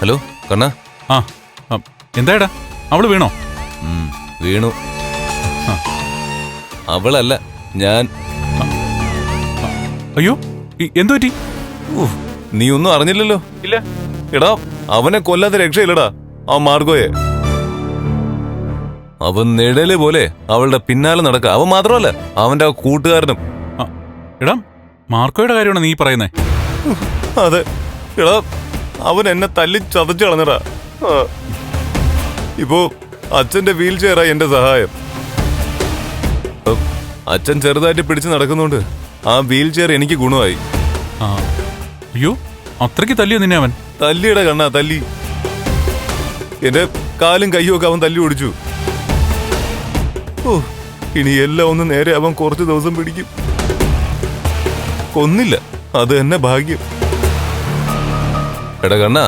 Hello കണ്ണ. ആ എന്തായടാ, അവള് വീണോ? വീണു. അവളല്ല, ഞാൻ. അയ്യോ, എന്തു പറ്റി? നീ ഒന്നും അറിഞ്ഞില്ലല്ലോ? ഇല്ല. എടാ, അവനെ കൊല്ലാതെ രക്ഷയില്ലടാ ആ മാർഗോയെ. അവൻ നിഴല് പോലെ അവളുടെ പിന്നാലെ നടക്ക. അവൻ മാത്രമല്ല, അവന്റെ ആ കൂട്ടുകാരനും. എടാ, മാർക്കോയുടെ കാര്യമാണോ നീ പറയുന്നേ? അതെ എടാ, അവൻ എന്നെ തല്ലി ചതച്ചു കളഞ്ഞടാ. ഇപ്പോ അച്ഛന്റെ വീൽ ചെയറാ എന്റെ സഹായം. അച്ഛൻ ചെറുതായിട്ട് പിടിച്ച് നടക്കുന്നോണ്ട് ആ വീൽ ചെയർ എനിക്ക് ഗുണമായി. അയ്യോ, അത്രയ്ക്ക് തല്ലിയോ നിന്നെ അവൻ? തല്ലിയുടെ കണ്ണാ, തല്ലി. എന്റെ കാലും കയ്യും ഒക്കെ അവൻ തല്ലി ഓടിച്ചു. ഓ, ഇനി എല്ലാം ഒന്ന് നേരെ അവൻ കുറച്ച് ദിവസം പിടിക്കും. കൊന്നില്ല, അത് തന്നെ ഭാഗ്യം. എടാ കണ്ണാ,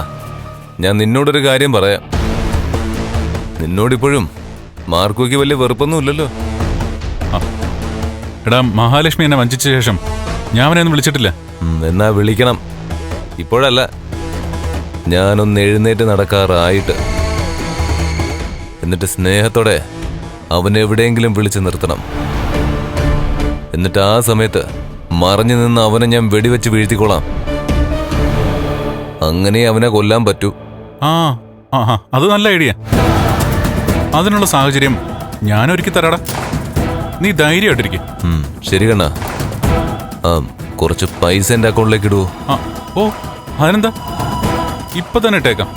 ഞാൻ നിന്നോടൊരു കാര്യം പറയാം. നിന്നോടിപ്പോഴും മാർക്കോയ്ക്ക് വലിയ വെറുപ്പൊന്നും ഇല്ലല്ലോ? എടാ, മഹാലക്ഷ്മി എന്നെ വഞ്ചിച്ച ശേഷം ഞാൻ അവനെ ഒന്നും വിളിച്ചിട്ടില്ല. എന്നാ വിളിക്കണം. ഇപ്പോഴല്ല, ഞാനൊന്ന് എഴുന്നേറ്റ് നടക്കാറായിട്ട്. എന്നിട്ട് സ്നേഹത്തോടെ അവനെവിടെയെങ്കിലും വിളിച്ചു നിർത്തണം. എന്നിട്ട് ആ സമയത്ത് മറഞ്ഞു നിന്ന് അവനെ ഞാൻ വെടിവെച്ച് വീഴ്ത്തിക്കോളാം. അങ്ങനെ അവനെ കൊല്ലാൻ പറ്റൂ. അത് നല്ല ഐഡിയ. അതിനുള്ള സാഹചര്യം ഞാൻ ഒരുക്കി തരാടാ. നീ ധൈര്യമായിട്ടിരിക്കും. ശരി കണ്ണാ. കുറച്ച് പൈസ എന്റെ അക്കൗണ്ടിലേക്ക് ഇടുവോ? ഓ, അതിനെന്താ, ഇപ്പൊ തന്നെ ഇട്ടേക്കാം.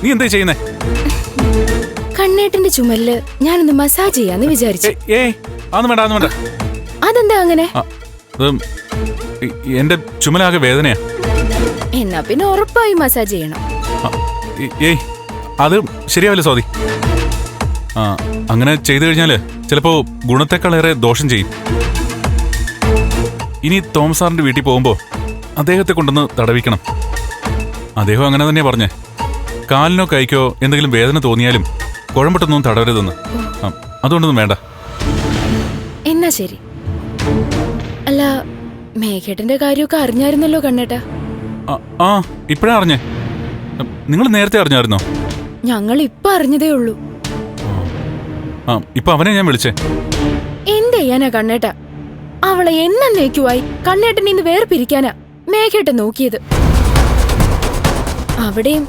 നീ എന്താ ചെയ്യുന്നേ? കണ്ണേട്ടന്റെ ചുമലില് ഞാനൊന്ന് മസാജ് ചെയ്യാന്ന് വിചാരിച്ചു. വേണ്ട. അതെന്താ അങ്ങനെ? എന്റെ ചുമലാകെ വേദനയാ. എന്നാ പിന്നെ ഉറപ്പായി മസാജ് ചെയ്യണം. അത് ശരിയാവില്ല സ്വാതി. അങ്ങനെ ചെയ്തു കഴിഞ്ഞാല് ചിലപ്പോ ഗുണത്തെക്കാളേറെ ദോഷം ചെയ്യും. ഇനി തോമസ് സാറിന്റെ വീട്ടിൽ പോകുമ്പോ അദ്ദേഹത്തെ കൊണ്ടൊന്ന് തടവിക്കണം. അദ്ദേഹം അങ്ങനെ തന്നെയാ പറഞ്ഞേ. കാലിനോ കൈക്കോ എന്തെങ്കിലും വേദന തോന്നിയാലും കുഴമ്പട്ടൊന്നും തടവരുതെന്ന്. അതുകൊണ്ടൊന്നും വേണ്ട. എന്നാ ശരി. അല്ല, മേഘേട്ടന്റെ കാര്യമൊക്കെ അറിഞ്ഞായിരുന്നല്ലോ കണ്ണേട്ടാ? ഇപ്പഴാ അറിഞ്ഞേ. നിങ്ങൾ നേരത്തെ അറിഞ്ഞായിരുന്നോ? ഞങ്ങൾ ഇപ്പൊ അറിഞ്ഞതേ ഉള്ളൂ. ഇപ്പൊ അവനെ ഞാൻ വിളിച്ചേ. എന്ത് ചെയ്യാനാ കണ്ണേട്ടാ? അവളെ എന്നേക്കുവായി കണ്ണേട്ടൻ ഇന്ന് വേർപിരിക്കാനാ മേഘേട്ടൻ നോക്കിയത്. അവിടെയും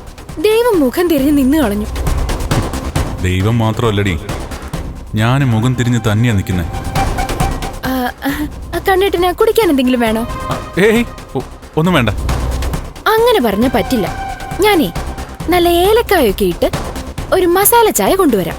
ദൈവം മുഖം തിരിഞ്ഞ് നിന്ന് കളഞ്ഞു. ദൈവം മാത്രമല്ലടി, ഞാനും മുഖം തിരിഞ്ഞ് തന്നെയാ നിൽക്കുന്നേ. കണ്ണേട്ടന് കുടിക്കാൻ എന്തെങ്കിലും വേണോ? ഒന്നും വേണ്ട. അങ്ങനെ പറഞ്ഞ പറ്റില്ല. ഞാനേ നല്ല ഏലക്കായൊക്കെ ഇട്ട് ഒരു മസാല ചായ കൊണ്ടുവരാം.